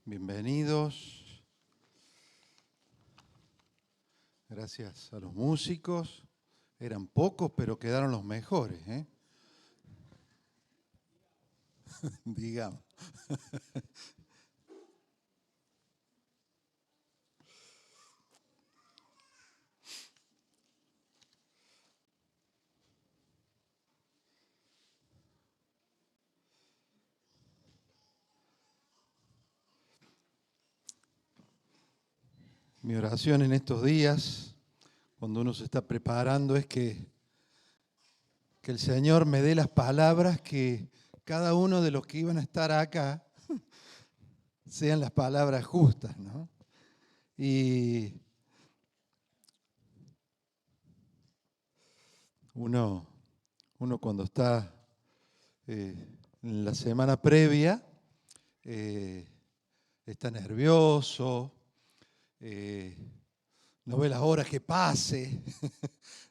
Bienvenidos. Gracias a los músicos. Eran pocos, pero quedaron los mejores, ¿eh? Digamos. Mi oración en estos días, cuando uno se está preparando, es que el Señor me dé las palabras que cada uno de los que iban a estar acá sean las palabras justas, ¿no? Y uno cuando está en la semana previa, está nervioso, no ve las horas que pase,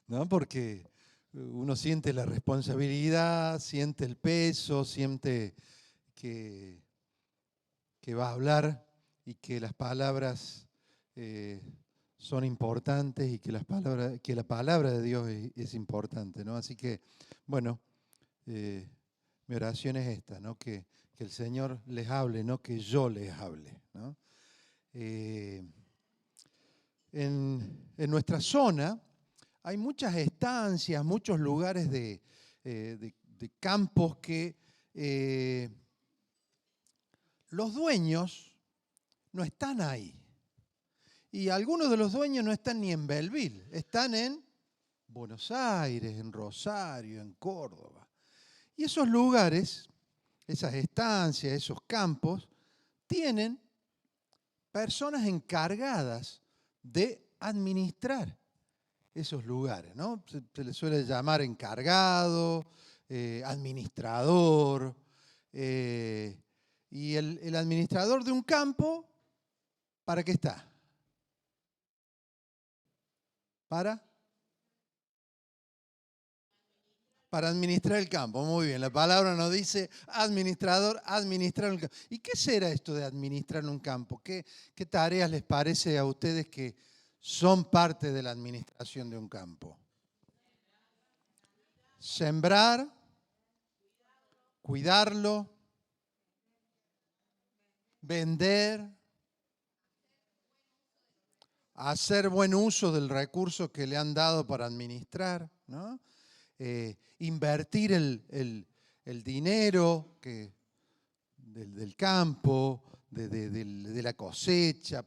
¿no? Porque uno siente la responsabilidad, siente el peso, siente que va a hablar y que las palabras son importantes y que la palabra de Dios es importante, ¿no? Así que, bueno, mi oración es esta, ¿no? Que el Señor les hable, no que yo les hable, ¿no? En nuestra zona hay muchas estancias, muchos lugares de campos que los dueños no están ahí. Y algunos de los dueños no están ni en Belleville, están en Buenos Aires, en Rosario, en Córdoba. Y esos lugares, esas estancias, esos campos, tienen personas encargadas de administrar esos lugares, ¿no? Se les suele llamar encargado, administrador. Y el administrador de un campo, ¿para qué está? Para administrar el campo. Muy bien, la palabra nos dice administrador, administrar un campo. ¿Y qué será esto de administrar un campo? ¿Qué tareas les parece a ustedes que son parte de la administración de un campo? Sembrar, cuidarlo, vender, hacer buen uso del recurso que le han dado para administrar, ¿no? Invertir el dinero del campo, de la cosecha,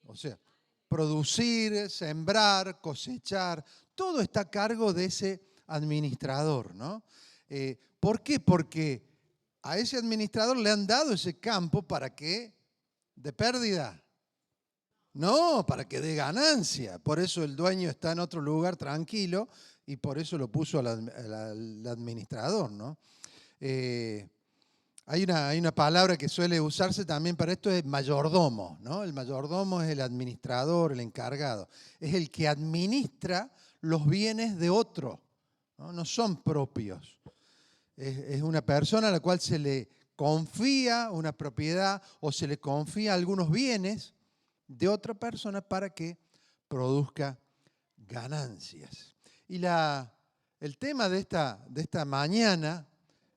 o sea, producir, sembrar, cosechar, todo está a cargo de ese administrador, ¿no? ¿Por qué? Porque a ese administrador le han dado ese campo para que de pérdida. No, para que dé ganancia. Por eso el dueño está en otro lugar tranquilo y por eso lo puso al administrador, ¿no? Hay una palabra que suele usarse también para esto, es mayordomo, ¿no? El mayordomo es el administrador, el encargado. Es el que administra los bienes de otro, ¿no? No son propios. Es una persona a la cual se le confía una propiedad o se le confía algunos bienes de otra persona para que produzca ganancias. Y el tema de esta mañana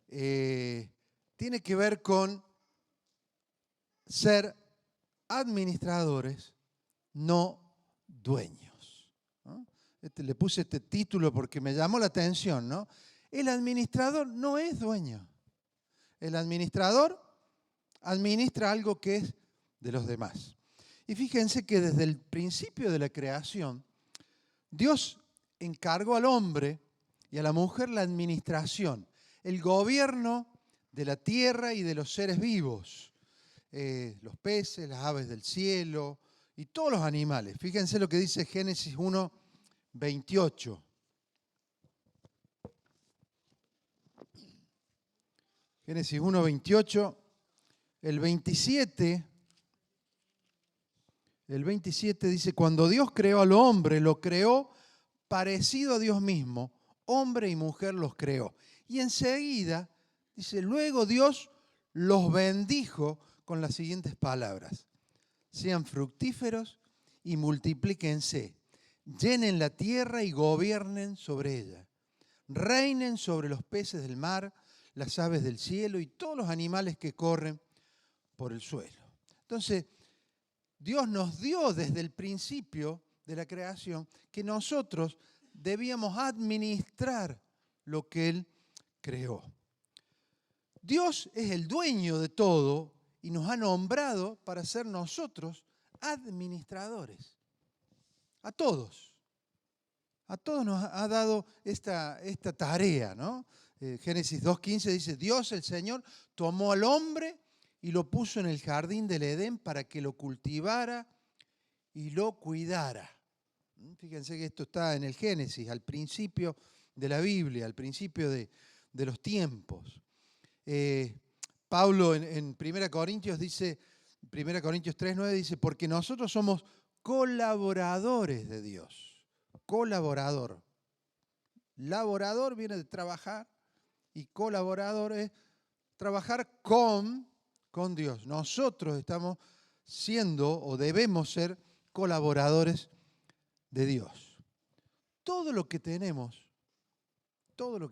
tiene que ver con ser administradores, no dueños, ¿no? Le puse este título porque me llamó la atención, ¿no? El administrador no es dueño. El administrador administra algo que es de los demás. Y fíjense que desde el principio de la creación, Dios encargó al hombre y a la mujer la administración, el gobierno de la tierra y de los seres vivos, los peces, las aves del cielo y todos los animales. Fíjense lo que dice Génesis 1, 28. Génesis 1, 28, el 27 dice, cuando Dios creó al hombre, lo creó parecido a Dios mismo, hombre y mujer los creó. Y enseguida, dice, luego Dios los bendijo con las siguientes palabras: sean fructíferos y multiplíquense, llenen la tierra y gobiernen sobre ella, reinen sobre los peces del mar, las aves del cielo y todos los animales que corren por el suelo. Entonces, Dios nos dio desde el principio de la creación que nosotros debíamos administrar lo que Él creó. Dios es el dueño de todo y nos ha nombrado para ser nosotros administradores. A todos. A todos nos ha dado esta tarea, ¿no? Génesis 2:15 dice: Dios, el Señor, tomó al hombre y lo puso en el jardín del Edén para que lo cultivara y lo cuidara. Fíjense que esto está en el Génesis, al principio de la Biblia, al principio de los tiempos. Pablo en 1 Corintios dice, 1 Corintios 3:9 dice: porque nosotros somos colaboradores de Dios. Colaborador. Laborador viene de trabajar y colaborador es trabajar con Dios. Nosotros estamos siendo o debemos ser colaboradores de Dios. Todo lo que tenemos, todo lo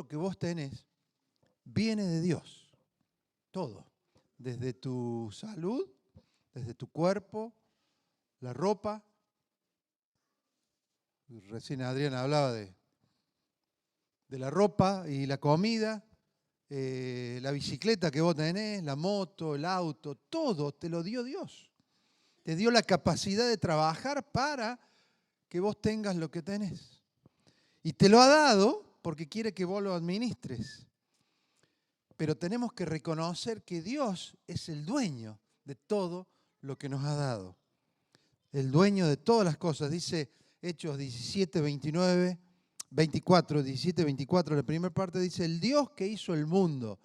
que vos tenés, viene de Dios. Todo. Desde tu salud, desde tu cuerpo, la ropa. Recién Adrián hablaba de la ropa y la comida, la bicicleta que vos tenés, la moto, el auto, todo te lo dio Dios. Te dio la capacidad de trabajar para que vos tengas lo que tenés. Y te lo ha dado porque quiere que vos lo administres. Pero tenemos que reconocer que Dios es el dueño de todo lo que nos ha dado. El dueño de todas las cosas. Dice Hechos 17, 29, 24, 17, 24. La primera parte dice: el Dios que hizo el mundo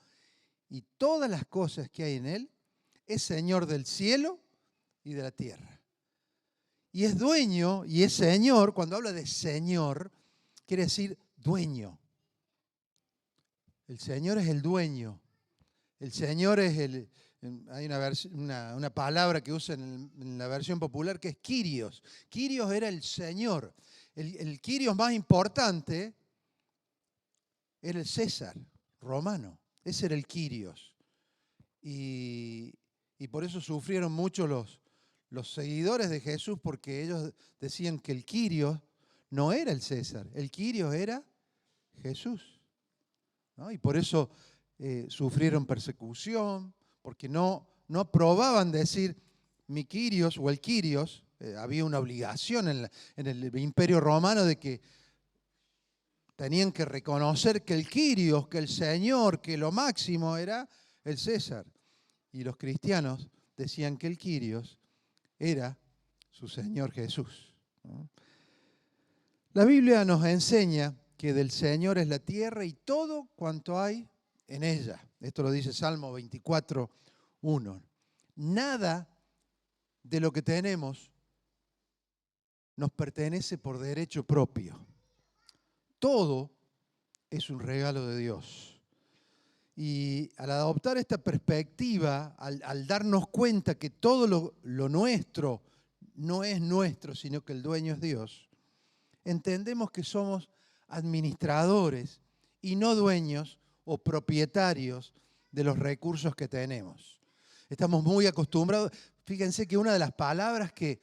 y todas las cosas que hay en él es Señor del cielo y de la tierra. Y es dueño y es Señor. Cuando habla de Señor, quiere decir dueño. El Señor es el dueño. El Señor es el... Hay una palabra que usan en la versión popular que es Kyrios. Kyrios era el Señor. El Kyrios más importante era el César romano. Ese era el Kyrios. Y por eso sufrieron mucho los seguidores de Jesús, porque ellos decían que el Kyrios no era el César. El Kyrios era Jesús, ¿no? Y por eso sufrieron persecución, porque no aprobaban decir mi Kyrios o el Kyrios. Había una obligación en el Imperio Romano de que tenían que reconocer que el Kyrios, que el Señor, que lo máximo era el César. Y los cristianos decían que el Kyrios era su Señor Jesús, ¿no? La Biblia nos enseña que del Señor es la tierra y todo cuanto hay en ella. Esto lo dice Salmo 24:1. Nada de lo que tenemos nos pertenece por derecho propio. Todo es un regalo de Dios. Y al adoptar esta perspectiva, al darnos cuenta que todo lo nuestro no es nuestro, sino que el dueño es Dios, entendemos que somos administradores y no dueños o propietarios de los recursos que tenemos. Estamos muy acostumbrados. Fíjense que una de las palabras que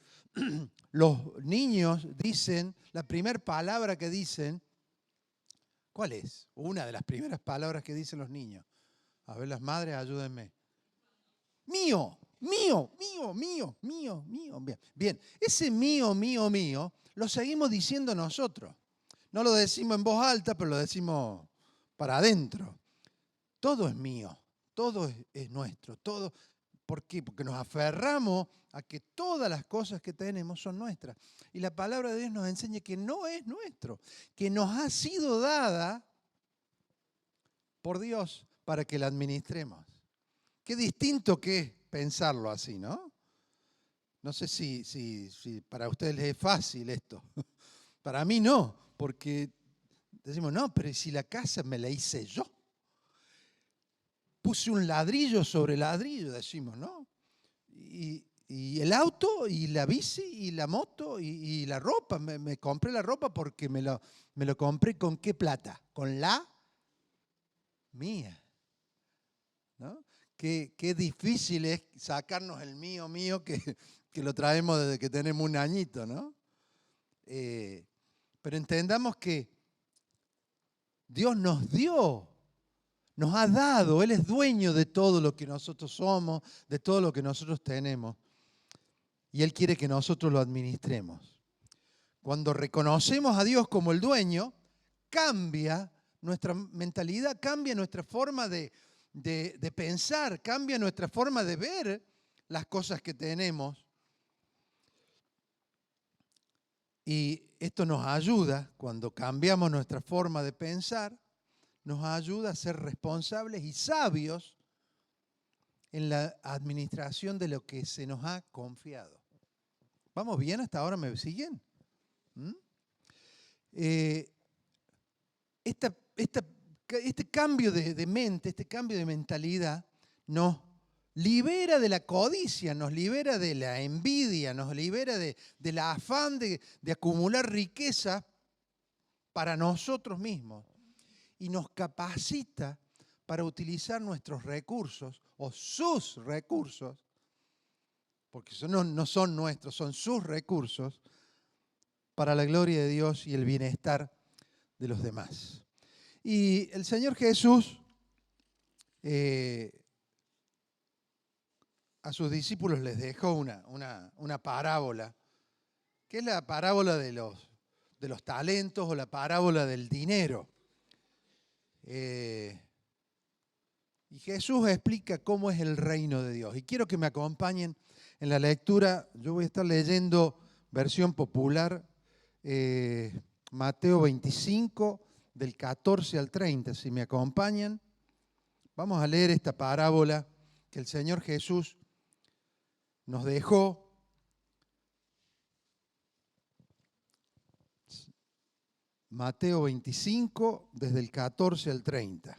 los niños dicen, la primera palabra que dicen, ¿cuál es? Una de las primeras palabras que dicen los niños. A ver, las madres, ayúdenme. Mío, mío, mío, mío, mío, mío. Bien, ese mío, mío, mío, lo seguimos diciendo nosotros. No lo decimos en voz alta, pero lo decimos para adentro. Todo es mío, todo es nuestro, todo. ¿Por qué? Porque nos aferramos a que todas las cosas que tenemos son nuestras. Y la palabra de Dios nos enseña que no es nuestro, que nos ha sido dada por Dios para que la administremos. Qué distinto que es pensarlo así, ¿no? No sé si para ustedes les es fácil esto. Para mí no, porque decimos, no, pero si la casa me la hice yo. puse un ladrillo sobre ladrillo, decimos, ¿no? Y el auto, y la bici, y la moto, y la ropa. Me compré la ropa porque me lo compré ¿con qué plata? Con la mía, ¿no? Qué difícil es sacarnos el mío, que lo traemos desde que tenemos un añito, ¿no? Pero entendamos que Dios nos dio, nos ha dado, Él es dueño de todo lo que nosotros somos, de todo lo que nosotros tenemos. Y Él quiere que nosotros lo administremos. Cuando reconocemos a Dios como el dueño, cambia nuestra mentalidad, cambia nuestra forma de pensar, cambia nuestra forma de ver las cosas que tenemos. Y esto nos ayuda, cuando cambiamos nuestra forma de pensar, nos ayuda a ser responsables y sabios en la administración de lo que se nos ha confiado. ¿Vamos bien hasta ahora? ¿Me siguen? Este cambio de mente, este cambio de mentalidad nos libera de la codicia, nos libera de la envidia, nos libera del afán de acumular riqueza para nosotros mismos y nos capacita para utilizar nuestros recursos o sus recursos, porque no son nuestros, son sus recursos, para la gloria de Dios y el bienestar de los demás. Y el Señor Jesús a sus discípulos les dejó una parábola, que es la parábola de los talentos o la parábola del dinero. Y Jesús explica cómo es el reino de Dios. Y quiero que me acompañen en la lectura. Yo voy a estar leyendo versión popular, Mateo 25, del 14 al 30. Si me acompañan, vamos a leer esta parábola que el Señor Jesús nos dejó. Mateo 25, desde el 14 al 30.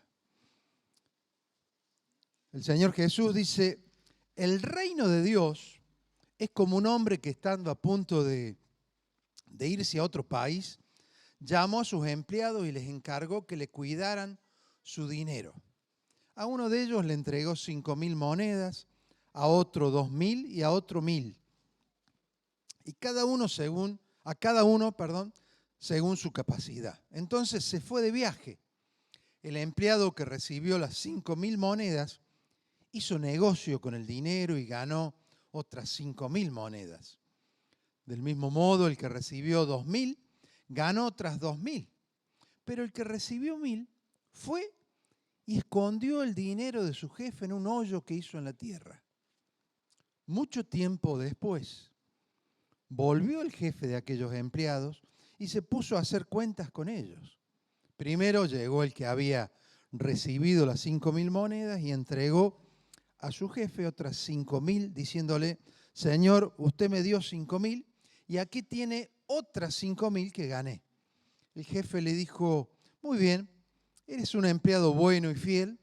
El Señor Jesús dice: el reino de Dios es como un hombre que, estando a punto de irse a otro país, llamó a sus empleados y les encargó que le cuidaran su dinero. A uno de ellos le entregó 5.000 monedas, a otro 2.000 y a otro 1.000. Y a cada uno, según su capacidad. Entonces se fue de viaje. El empleado que recibió las 5.000 monedas hizo negocio con el dinero y ganó otras 5.000 monedas. Del mismo modo, el que recibió 2.000 ganó otras 2.000. Pero el que recibió 1.000 fue y escondió el dinero de su jefe en un hoyo que hizo en la tierra. Mucho tiempo después, volvió el jefe de aquellos empleados y se puso a hacer cuentas con ellos. Primero llegó el que había recibido las 5.000 monedas y entregó a su jefe otras 5.000, diciéndole: Señor, usted me dio 5.000 y aquí tiene otras 5.000 que gané. El jefe le dijo: muy bien, eres un empleado bueno y fiel,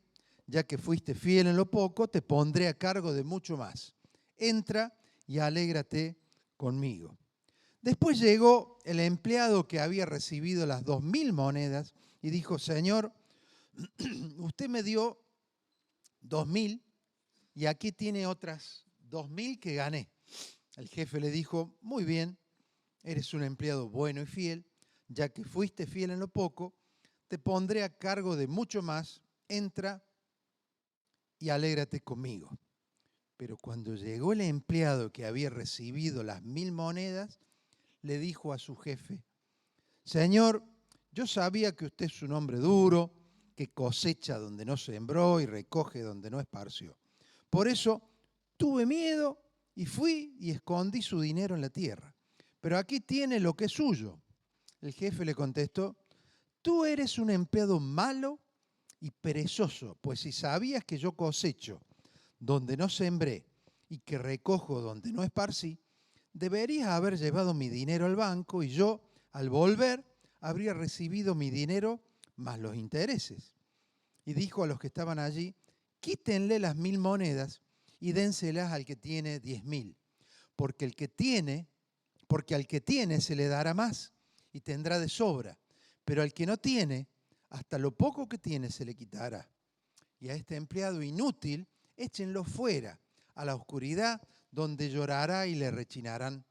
ya que fuiste fiel en lo poco, te pondré a cargo de mucho más. Entra y alégrate conmigo. Después llegó el empleado que había recibido las 2.000 monedas y dijo: Señor, usted me dio 2.000 y aquí tiene otras 2.000 que gané. El jefe le dijo: muy bien, eres un empleado bueno y fiel, ya que fuiste fiel en lo poco, te pondré a cargo de mucho más, entra y alégrate conmigo. Pero cuando llegó el empleado que había recibido las 1.000 monedas, le dijo a su jefe: Señor, yo sabía que usted es un hombre duro, que cosecha donde no sembró y recoge donde no esparció. Por eso tuve miedo y fui y escondí su dinero en la tierra. Pero aquí tiene lo que es suyo. El jefe le contestó: tú eres un empleado malo y perezoso, pues si sabías que yo cosecho donde no sembré y que recojo donde no esparcí, deberías haber llevado mi dinero al banco y yo, al volver, habría recibido mi dinero más los intereses. Y dijo a los que estaban allí: quítenle las 1000 monedas y dénselas al que tiene 10.000. Porque al que tiene se le dará más y tendrá de sobra. Pero al que no tiene, hasta lo poco que tiene se le quitará. Y a este empleado inútil, échenlo fuera, a la oscuridad, donde llorará y le rechinarán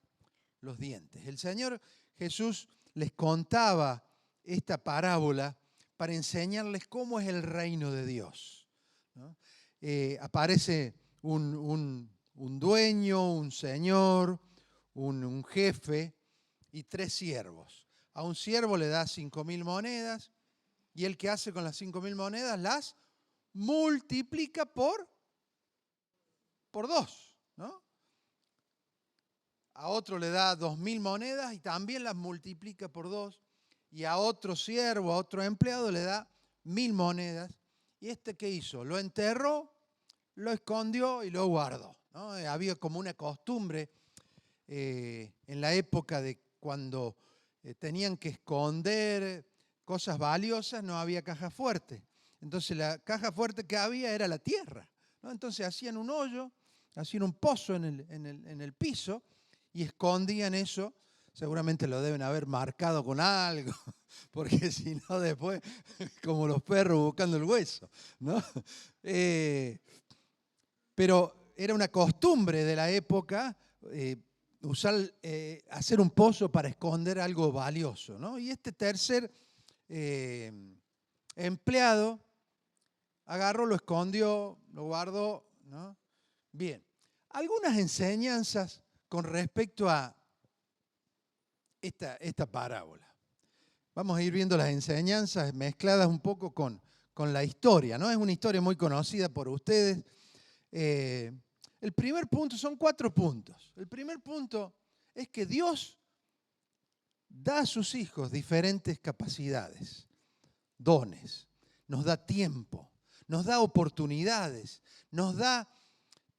los dientes. El Señor Jesús les contaba esta parábola para enseñarles cómo es el reino de Dios, ¿no? Aparece un dueño, un señor, un jefe y 3 siervos. A un siervo le da 5.000 monedas y el que hace con las 5.000 monedas las multiplica por 2, ¿no? A otro le da 2.000 monedas y también las multiplica por 2. Y a otro siervo, a otro empleado le da 1.000 monedas. ¿Y este qué hizo? Lo enterró, lo escondió y lo guardó, ¿no? Había como una costumbre en la época de cuando tenían que esconder cosas valiosas, no había caja fuerte. Entonces la caja fuerte que había era la tierra, ¿no? Entonces hacían un hoyo, hacían un pozo en el piso y escondían eso. Seguramente lo deben haber marcado con algo, porque si no después, como los perros buscando el hueso, ¿no? Pero era una costumbre de la época hacer un pozo para esconder algo valioso, ¿no? Y este tercer empleado agarró, lo escondió, lo guardó, ¿no? Bien, algunas enseñanzas con respecto a esta parábola. Vamos a ir viendo las enseñanzas mezcladas un poco con la historia, ¿no? Es una historia muy conocida por ustedes. El primer punto, son 4 puntos. El primer punto es que Dios da a sus hijos diferentes capacidades, dones, nos da tiempo, nos da oportunidades, nos da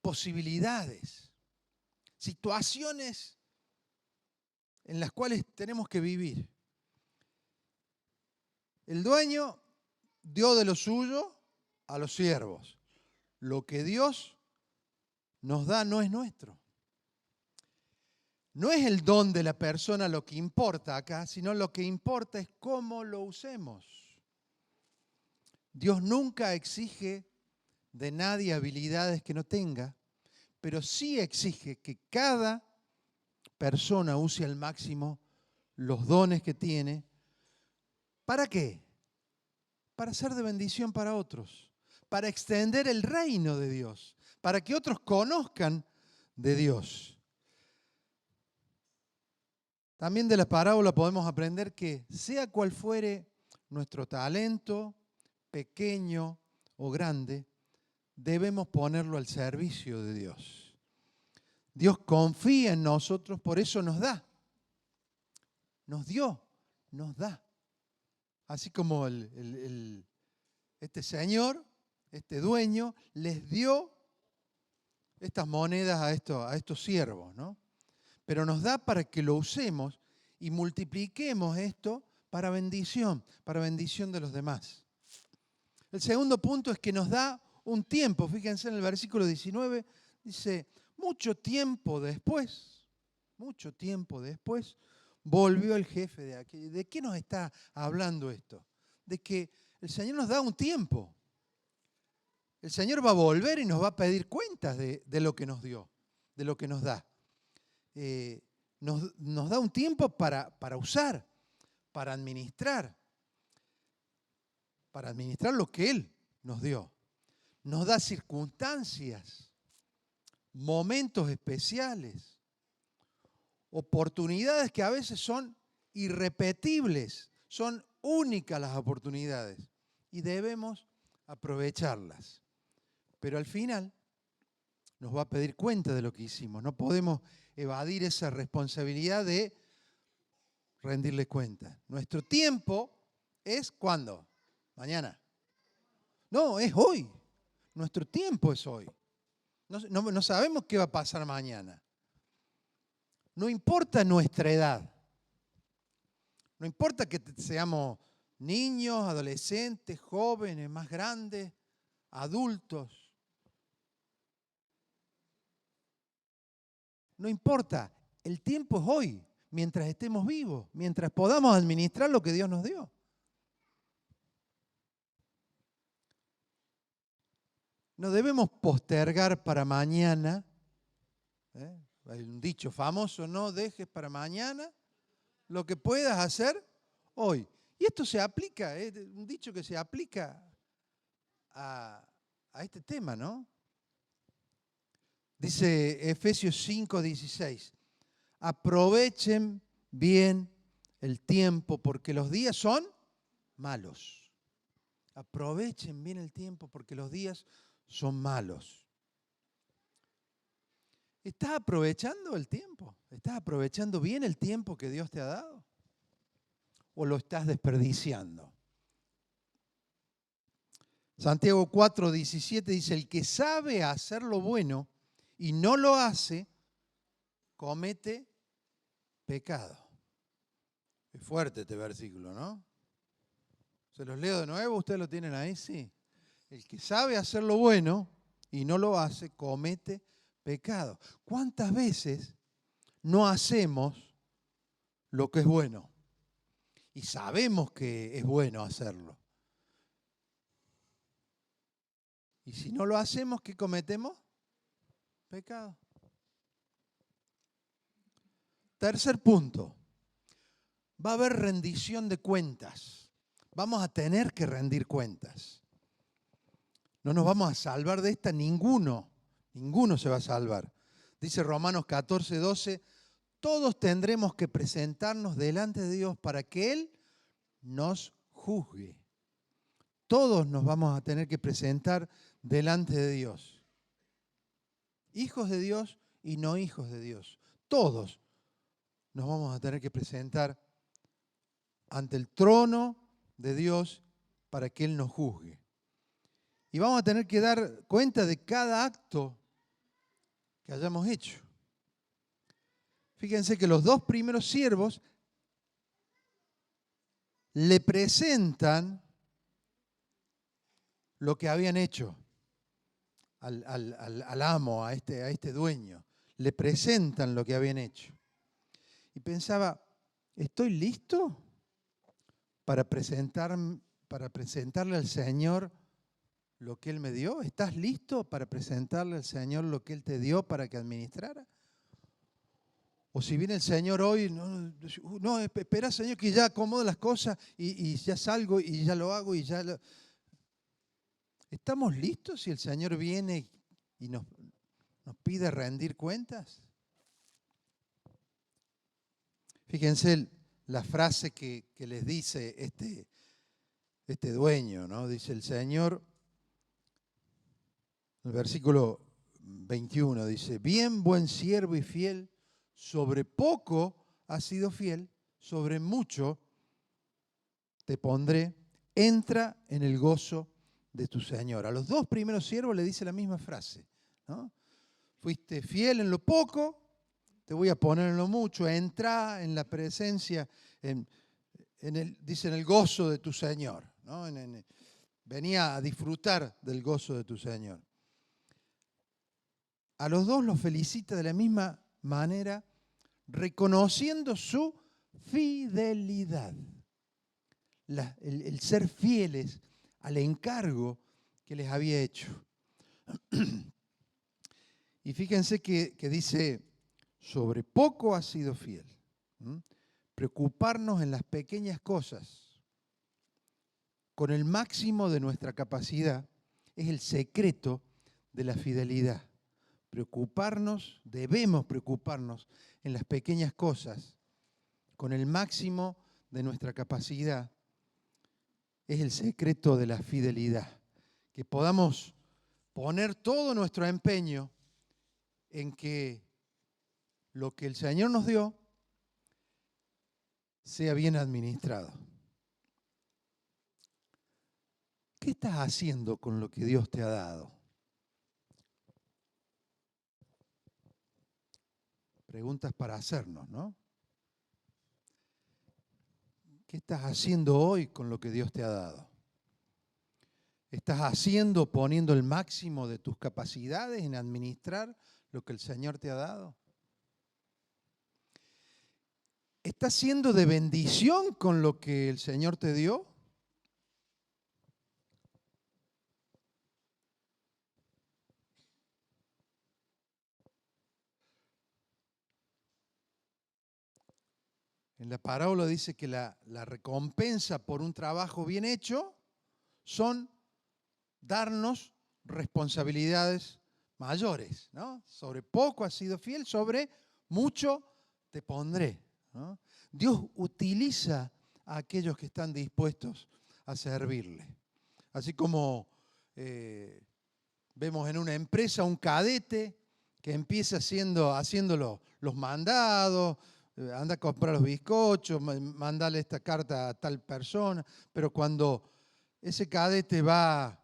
posibilidades, situaciones en las cuales tenemos que vivir. El dueño dio de lo suyo a los siervos. Lo que Dios nos da no es nuestro. No es el don de la persona lo que importa acá, sino lo que importa es cómo lo usemos. Dios nunca exige de nadie habilidades que no tenga, pero sí exige que cada persona use al máximo los dones que tiene. ¿Para qué? Para ser de bendición para otros, para extender el reino de Dios, para que otros conozcan de Dios. También de la parábola podemos aprender que sea cual fuere nuestro talento, pequeño o grande, debemos ponerlo al servicio de Dios. Dios confía en nosotros, por eso nos da. Nos dio, nos da. Así como este señor, este dueño, les dio estas monedas a estos siervos, ¿no? Pero nos da para que lo usemos y multipliquemos esto para bendición de los demás. El segundo punto es que nos da un tiempo. Fíjense en el versículo 19, dice, mucho tiempo después, volvió el jefe de aquí. ¿De qué nos está hablando esto? De que el Señor nos da un tiempo. El Señor va a volver y nos va a pedir cuentas de lo que nos dio, de lo que nos da. Nos da un tiempo para usar, para administrar lo que Él nos dio. Nos da circunstancias, momentos especiales, oportunidades que a veces son irrepetibles, son únicas las oportunidades y debemos aprovecharlas. Pero al final nos va a pedir cuenta de lo que hicimos. No podemos evadir esa responsabilidad de rendirle cuenta. Nuestro tiempo es ¿cuándo? Mañana. No, es hoy. Nuestro tiempo es hoy. No sabemos qué va a pasar mañana. No importa nuestra edad. No importa que seamos niños, adolescentes, jóvenes, más grandes, adultos. no importa, el tiempo es hoy, mientras estemos vivos, mientras podamos administrar lo que Dios nos dio. No debemos postergar para mañana. Hay un dicho famoso, no dejes para mañana lo que puedas hacer hoy. Y esto se aplica, es un dicho que se aplica a este tema, ¿no? Dice Efesios 5:16, aprovechen bien el tiempo porque los días son malos. Aprovechen bien el tiempo porque los días son malos. ¿Estás aprovechando el tiempo? ¿Estás aprovechando bien el tiempo que Dios te ha dado? ¿O lo estás desperdiciando? Santiago 4:17 dice, el que sabe hacer lo bueno y no lo hace, comete pecado. Es fuerte este versículo, ¿no? Se los leo de nuevo, ¿ustedes lo tienen ahí? Sí. El que sabe hacer lo bueno y no lo hace, comete pecado. ¿Cuántas veces no hacemos lo que es bueno? Y sabemos que es bueno hacerlo. Y si no lo hacemos, ¿qué cometemos? Pecado. Tercer punto. Va a haber rendición de cuentas. Vamos a tener que rendir cuentas. No nos vamos a salvar de esta ninguno. Ninguno se va a salvar. Dice Romanos 14:12, todos tendremos que presentarnos delante de Dios para que Él nos juzgue. Todos nos vamos a tener que presentar delante de Dios. Hijos de Dios y no hijos de Dios. Todos nos vamos a tener que presentar ante el trono de Dios para que Él nos juzgue. Y vamos a tener que dar cuenta de cada acto que hayamos hecho. Fíjense que los dos primeros siervos le presentan lo que habían hecho al amo, a este dueño. Le presentan lo que habían hecho. Y pensaba, ¿estoy listo para presentarle al Señor lo que Él me dio? ¿Estás listo para presentarle al Señor lo que Él te dio para que administrara? O si viene el Señor hoy, no, espera Señor que ya acomodo las cosas y ya salgo y ya lo hago y ya lo... ¿Estamos listos si el Señor viene y nos pide rendir cuentas? Fíjense la frase que les dice este dueño, ¿no? Dice el Señor, el versículo 21, dice, bien, buen siervo y fiel, sobre poco has sido fiel, sobre mucho te pondré, entra en el gozo de tu Señor. A los dos primeros siervos le dice la misma frase, ¿no? Fuiste fiel en lo poco, te voy a poner en lo mucho, entra en la presencia, dice en el gozo de tu Señor, ¿no? Venía a disfrutar del gozo de tu Señor. A los dos los felicita de la misma manera, reconociendo su fidelidad. El ser fieles al encargo que les había hecho. Y fíjense que dice, sobre poco has sido fiel. Preocuparnos en las pequeñas cosas con el máximo de nuestra capacidad es el secreto de la fidelidad. Debemos preocuparnos en las pequeñas cosas con el máximo de nuestra capacidad. Es el secreto de la fidelidad. Que podamos poner todo nuestro empeño en que lo que el Señor nos dio sea bien administrado. ¿Qué estás haciendo con lo que Dios te ha dado? Preguntas para hacernos, ¿no? ¿Qué estás haciendo hoy con lo que Dios te ha dado? ¿Estás poniendo el máximo de tus capacidades en administrar lo que el Señor te ha dado? ¿Estás siendo de bendición con lo que el Señor te dio? En la parábola dice que la recompensa por un trabajo bien hecho son darnos responsabilidades mayores, ¿no? Sobre poco has sido fiel, sobre mucho te pondré, ¿no? Dios utiliza a aquellos que están dispuestos a servirle. Así como vemos en una empresa un cadete que empieza haciendo los mandados, anda a comprar los bizcochos, mandale esta carta a tal persona, pero cuando ese cadete va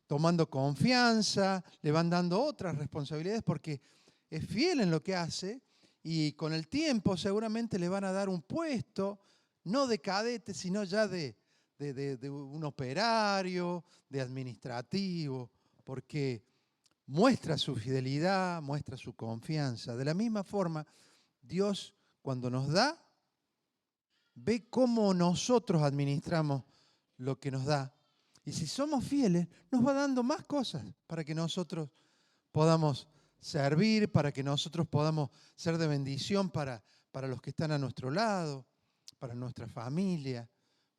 tomando confianza, le van dando otras responsabilidades porque es fiel en lo que hace y con el tiempo seguramente le van a dar un puesto, no de cadete, sino ya de un operario, de administrativo, porque muestra su fidelidad, muestra su confianza. De la misma forma, Dios cuando nos da, ve cómo nosotros administramos lo que nos da. Y si somos fieles, nos va dando más cosas para que nosotros podamos servir, para que nosotros podamos ser de bendición para los que están a nuestro lado, para nuestra familia,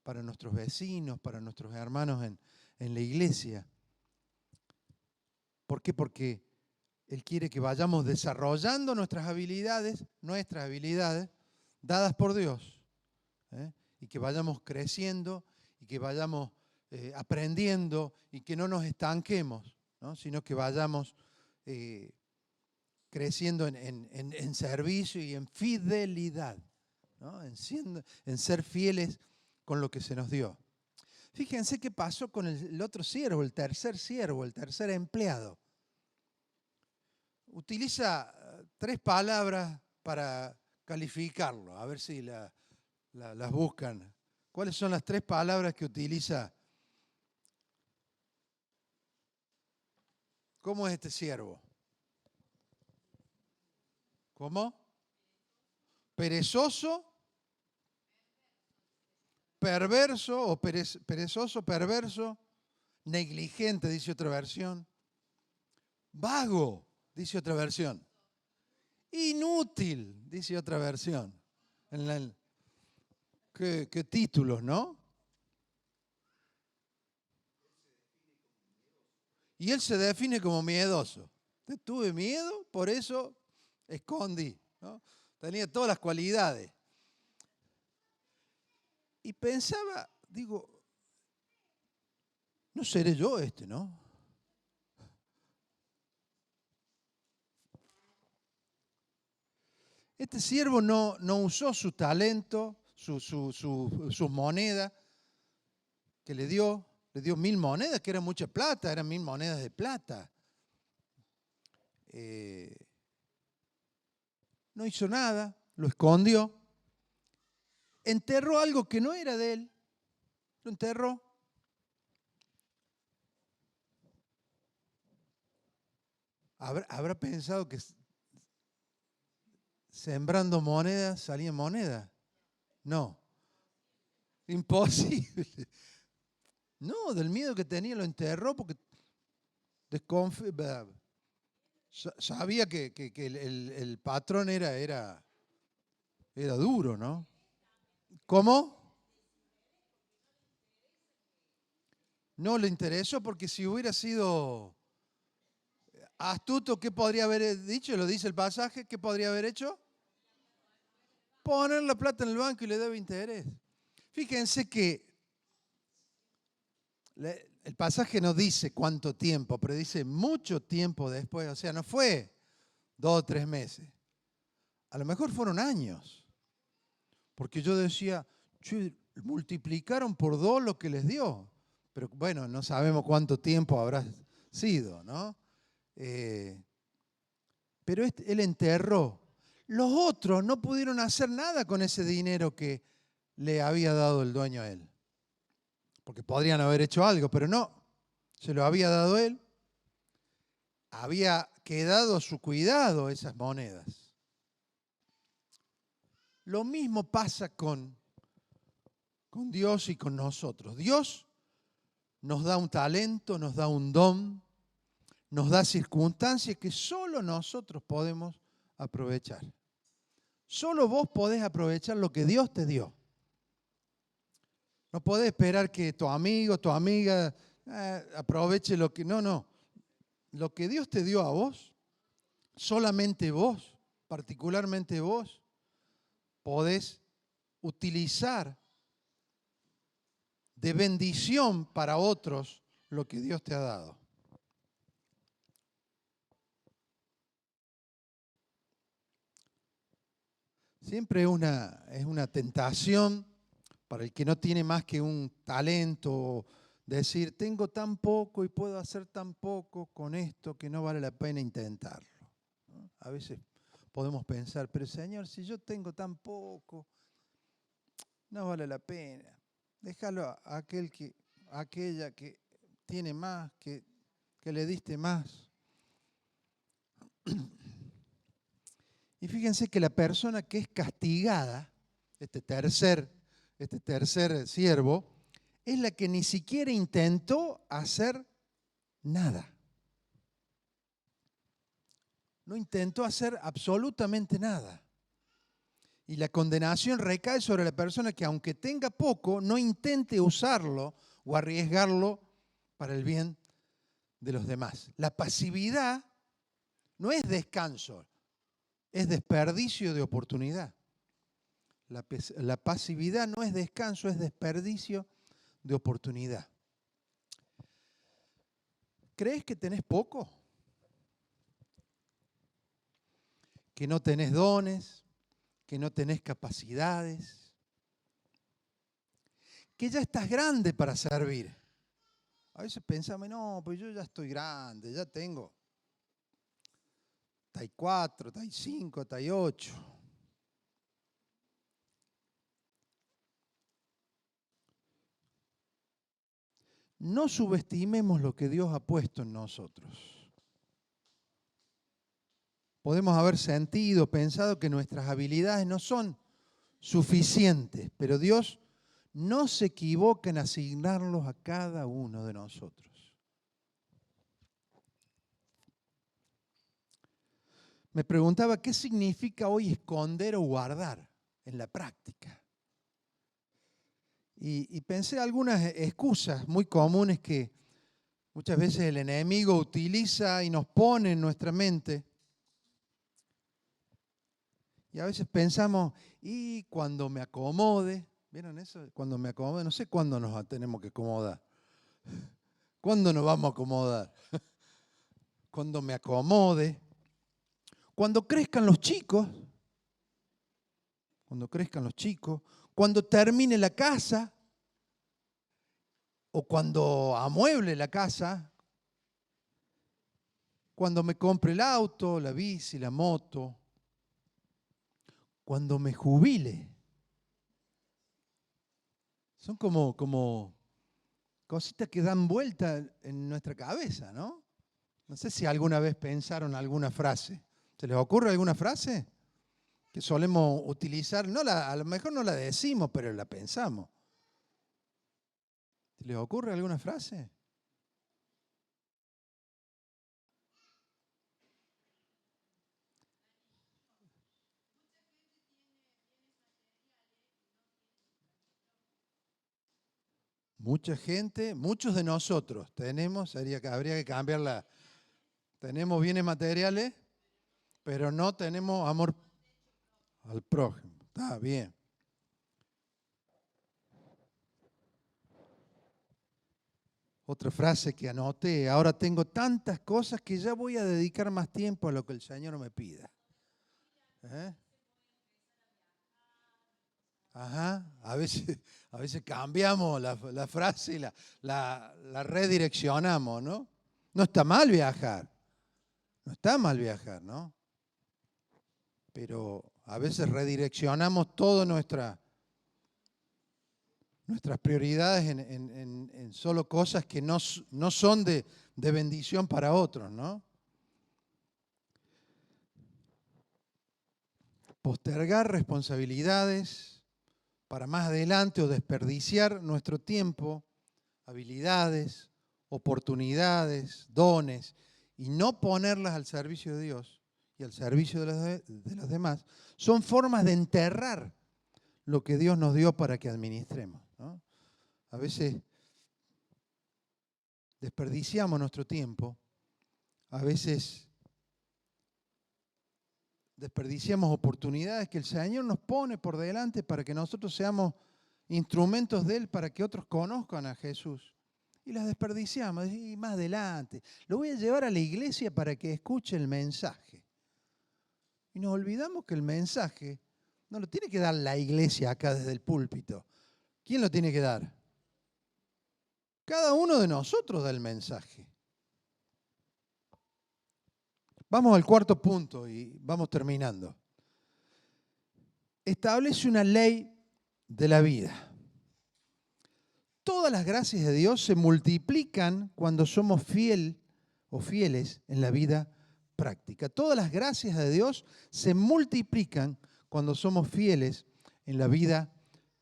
para nuestros vecinos, para nuestros hermanos en la iglesia. ¿Por qué? Porque Él quiere que vayamos desarrollando nuestras habilidades dadas por Dios, ¿eh? Y que vayamos creciendo y que vayamos aprendiendo y que no nos estanquemos, ¿no? Sino que vayamos creciendo en servicio y en fidelidad, ¿no? En ser fieles con lo que se nos dio. Fíjense qué pasó con el otro siervo, el tercer empleado. Utiliza tres palabras para calificarlo, a ver si las buscan. ¿Cuáles son las tres palabras que utiliza? ¿Cómo es este siervo? ¿Cómo? Perezoso, perverso o perezoso, perverso, negligente, dice otra versión. Vago, dice otra versión. Inútil, dice otra versión. ¿Qué títulos, no? Y él se define como miedoso. Tuve miedo, por eso escondí, ¿no? Tenía todas las cualidades. Y pensaba, digo, no seré yo este, ¿no? Este siervo no usó su talento, sus monedas que le dio 1000 monedas, que era mucha plata, eran 1000 monedas de plata. No hizo nada, lo escondió, enterró algo que no era de él, lo enterró. ¿Habrá pensado que sembrando monedas salían monedas? No, imposible. No, del miedo que tenía lo enterró porque sabía que el patrón era duro, ¿no? ¿Cómo? No le interesó porque si hubiera sido astuto, ¿qué podría haber dicho? Lo dice el pasaje, ¿qué podría haber hecho? Poner la plata en el banco y le debe interés. Fíjense que el pasaje no dice cuánto tiempo, pero dice mucho tiempo después. O sea, no fue 2 o 3 meses. A lo mejor fueron años. Porque yo decía, multiplicaron por 2 lo que les dio. Pero bueno, no sabemos cuánto tiempo habrá sido, ¿no? Pero él enterró. Los otros no pudieron hacer nada con ese dinero que le había dado el dueño a él. Porque podrían haber hecho algo, pero no. Se lo había dado él. Había quedado a su cuidado esas monedas. Lo mismo pasa con Dios y con nosotros. Dios nos da un talento, nos da un don, nos da circunstancias que solo nosotros podemos aprovechar. Solo vos podés aprovechar lo que Dios te dio. No podés esperar que tu amigo, tu amiga aproveche lo que... No. Lo que Dios te dio a vos, solamente vos, particularmente vos, podés utilizar de bendición para otros lo que Dios te ha dado. Siempre es una tentación para el que no tiene más que un talento, decir, tengo tan poco y puedo hacer tan poco con esto que no vale la pena intentarlo, ¿no? A veces podemos pensar, pero Señor, si yo tengo tan poco, no vale la pena. Déjalo a aquella que tiene más, que le diste más. Y fíjense que la persona que es castigada, este tercer siervo, es la que ni siquiera intentó hacer nada. No intentó hacer absolutamente nada. Y la condenación recae sobre la persona que, aunque tenga poco, no intente usarlo o arriesgarlo para el bien de los demás. La pasividad no es descanso, es desperdicio de oportunidad. La pasividad no es descanso, es desperdicio de oportunidad. ¿Crees que tenés poco? ¿Que no tenés dones? ¿Que no tenés capacidades? ¿Que ya estás grande para servir? A veces pensamos, no, pues yo ya estoy grande, ya tengo 34, 35, 38. No subestimemos lo que Dios ha puesto en nosotros. Podemos haber sentido, pensado que nuestras habilidades no son suficientes, pero Dios no se equivoca en asignarlos a cada uno de nosotros. Me preguntaba, ¿qué significa hoy esconder o guardar en la práctica? Y pensé algunas excusas muy comunes que muchas veces el enemigo utiliza y nos pone en nuestra mente. Y a veces pensamos, y cuando me acomode, ¿vieron eso? Cuando me acomode, no sé cuándo nos tenemos que acomodar. ¿Cuándo nos vamos a acomodar? Cuando me acomode. Cuando crezcan los chicos. Cuando termine la casa. O cuando amueble la casa. Cuando me compre el auto, la bici, la moto. Cuando me jubile. Son como cositas que dan vuelta en nuestra cabeza, ¿no? No sé si alguna vez pensaron alguna frase. ¿Se les ocurre alguna frase que solemos utilizar? A lo mejor no la decimos, pero la pensamos. ¿Se les ocurre alguna frase? Mucha gente, muchos de nosotros tenemos, habría que cambiarla. Tenemos bienes materiales, pero no tenemos amor al prójimo. Está bien. Otra frase que anoté, ahora tengo tantas cosas que ya voy a dedicar más tiempo a lo que el Señor me pida. ¿Eh? Ajá, a veces cambiamos la frase y la redireccionamos, ¿no? No está mal viajar, ¿no? Pero a veces redireccionamos todas nuestras prioridades en solo cosas que no son de bendición para otros, ¿no? postergar responsabilidades para más adelante o desperdiciar nuestro tiempo, habilidades, oportunidades, dones, y no ponerlas al servicio de Dios y al servicio de los demás, son formas de enterrar lo que Dios nos dio para que administremos, ¿no? A veces desperdiciamos nuestro tiempo, a veces desperdiciamos oportunidades que el Señor nos pone por delante para que nosotros seamos instrumentos de Él, para que otros conozcan a Jesús. Y las desperdiciamos, y más adelante. Lo voy a llevar a la iglesia para que escuche el mensaje. Y nos olvidamos que el mensaje no lo tiene que dar la iglesia acá desde el púlpito. ¿Quién lo tiene que dar? Cada uno de nosotros da el mensaje. Vamos al cuarto punto y vamos terminando. Establece una ley de la vida. Todas las gracias de Dios se multiplican cuando somos fieles en la vida práctica. Todas las gracias de Dios se multiplican cuando somos fieles en la vida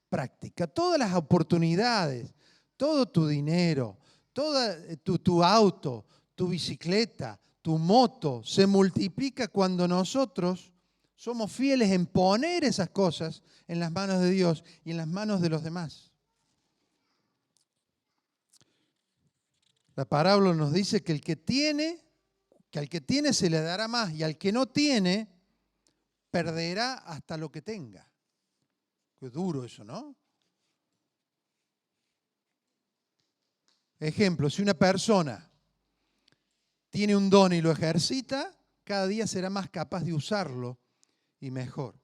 práctica. Todas las oportunidades, todo tu dinero, todo tu auto, tu bicicleta, tu moto, se multiplica cuando nosotros somos fieles en poner esas cosas en las manos de Dios y en las manos de los demás. La parábola nos dice que al que tiene se le dará más, y al que no tiene, perderá hasta lo que tenga. Qué duro eso, ¿no? Ejemplo, si una persona tiene un don y lo ejercita, cada día será más capaz de usarlo y mejor.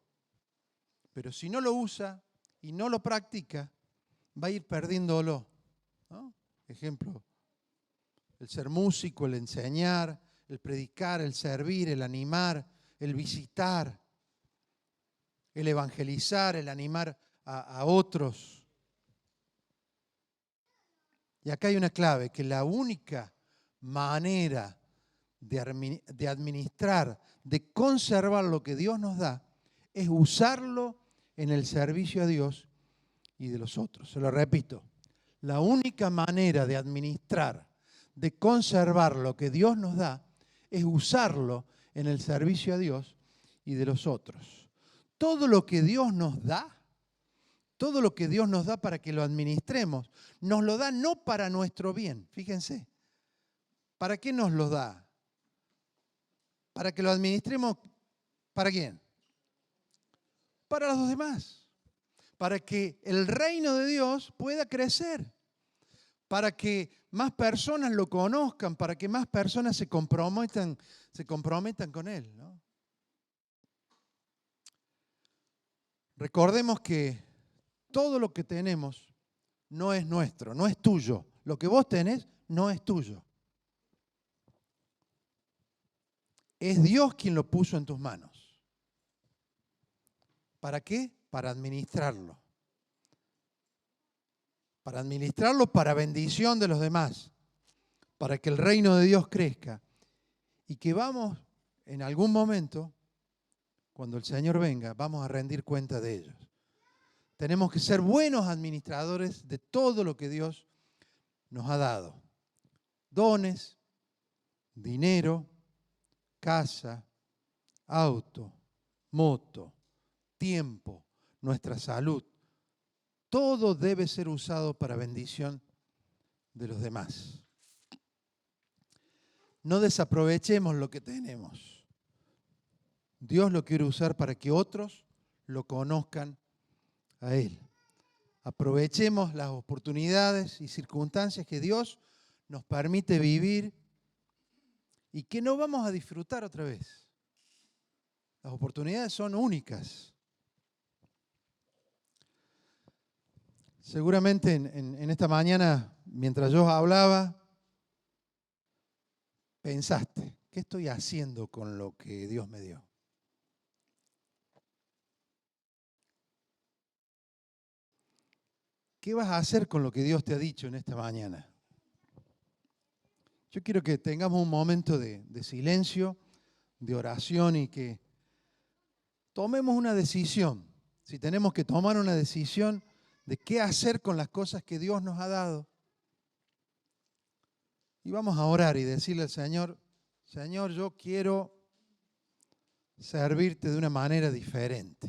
Pero si no lo usa y no lo practica, va a ir perdiéndolo, ¿no? Ejemplo, el ser músico, el enseñar, el predicar, el servir, el animar, el visitar, el evangelizar, el animar a otros. Y acá hay una clave, que la única manera de administrar, de conservar lo que Dios nos da, es usarlo en el servicio a Dios y de los otros. Se lo repito, la única manera de administrar, de conservar lo que Dios nos da, es usarlo en el servicio a Dios y de los otros. Todo lo que Dios nos da, todo lo que Dios nos da para que lo administremos, nos lo da no para nuestro bien. Fíjense, ¿para qué nos lo da? Para que lo administremos, ¿para quién? Para los demás. Para que el reino de Dios pueda crecer. Para que más personas lo conozcan, para que más personas se comprometan con Él, ¿no? Recordemos que todo lo que tenemos no es nuestro, no es tuyo. Lo que vos tenés no es tuyo. Es Dios quien lo puso en tus manos. ¿Para qué? Para administrarlo. Para administrarlo para bendición de los demás. Para que el reino de Dios crezca. Y que vamos, en algún momento, cuando el Señor venga, vamos a rendir cuenta de ellos. Tenemos que ser buenos administradores de todo lo que Dios nos ha dado. Dones, dinero, casa, auto, moto, tiempo, nuestra salud. Todo debe ser usado para bendición de los demás. No desaprovechemos lo que tenemos. Dios lo quiere usar para que otros lo conozcan a Él. Aprovechemos las oportunidades y circunstancias que Dios nos permite vivir y que no vamos a disfrutar otra vez. Las oportunidades son únicas. Seguramente en esta mañana, mientras yo hablaba, pensaste, ¿qué estoy haciendo con lo que Dios me dio? ¿Qué vas a hacer con lo que Dios te ha dicho en esta mañana? Yo quiero que tengamos un momento de silencio, de oración y que tomemos una decisión. Si tenemos que tomar una decisión de qué hacer con las cosas que Dios nos ha dado. Y vamos a orar y decirle al Señor, Señor, yo quiero servirte de una manera diferente.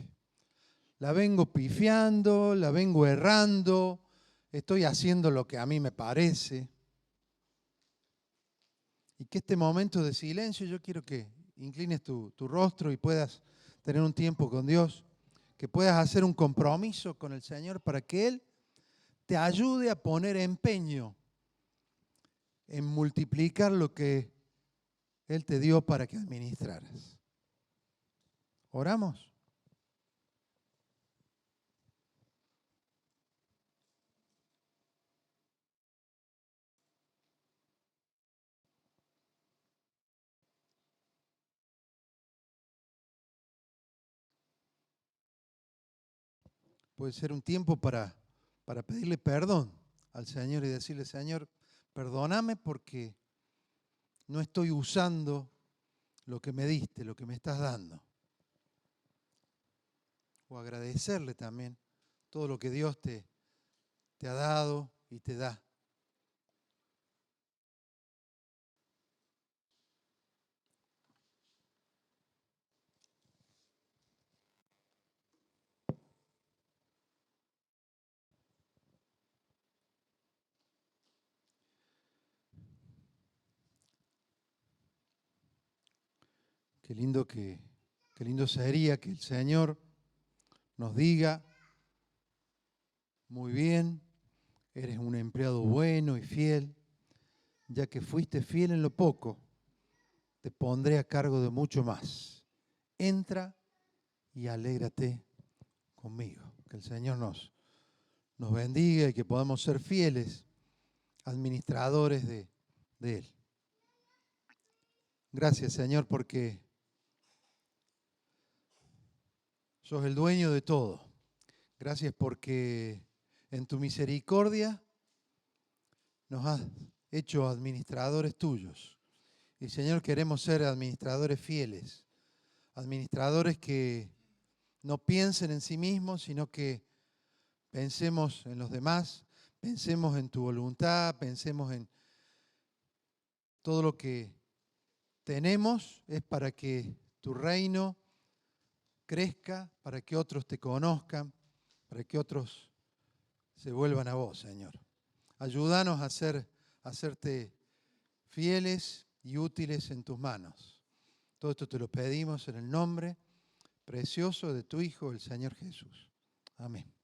La vengo pifiando, la vengo errando, estoy haciendo lo que a mí me parece. Y que este momento de silencio, yo quiero que inclines tu rostro y puedas tener un tiempo con Dios, que puedas hacer un compromiso con el Señor para que Él te ayude a poner empeño en multiplicar lo que Él te dio para que administraras. ¿Oramos? Puede ser un tiempo para pedirle perdón al Señor y decirle, Señor, perdóname porque no estoy usando lo que me diste, lo que me estás dando. O agradecerle también todo lo que Dios te ha dado y te da. Qué lindo sería que el Señor nos diga, muy bien, eres un empleado bueno y fiel, ya que fuiste fiel en lo poco, te pondré a cargo de mucho más. Entra y alégrate conmigo. Que el Señor nos bendiga y que podamos ser fieles administradores de Él. Gracias, Señor, porque sos el dueño de todo. Gracias porque en tu misericordia nos has hecho administradores tuyos. Y, Señor, queremos ser administradores fieles, administradores que no piensen en sí mismos, sino que pensemos en los demás, pensemos en tu voluntad, pensemos en todo lo que tenemos es para que tu reino crezca, para que otros te conozcan, para que otros se vuelvan a vos, Señor. Ayúdanos a hacerte fieles y útiles en tus manos. Todo esto te lo pedimos en el nombre precioso de tu Hijo, el Señor Jesús. Amén.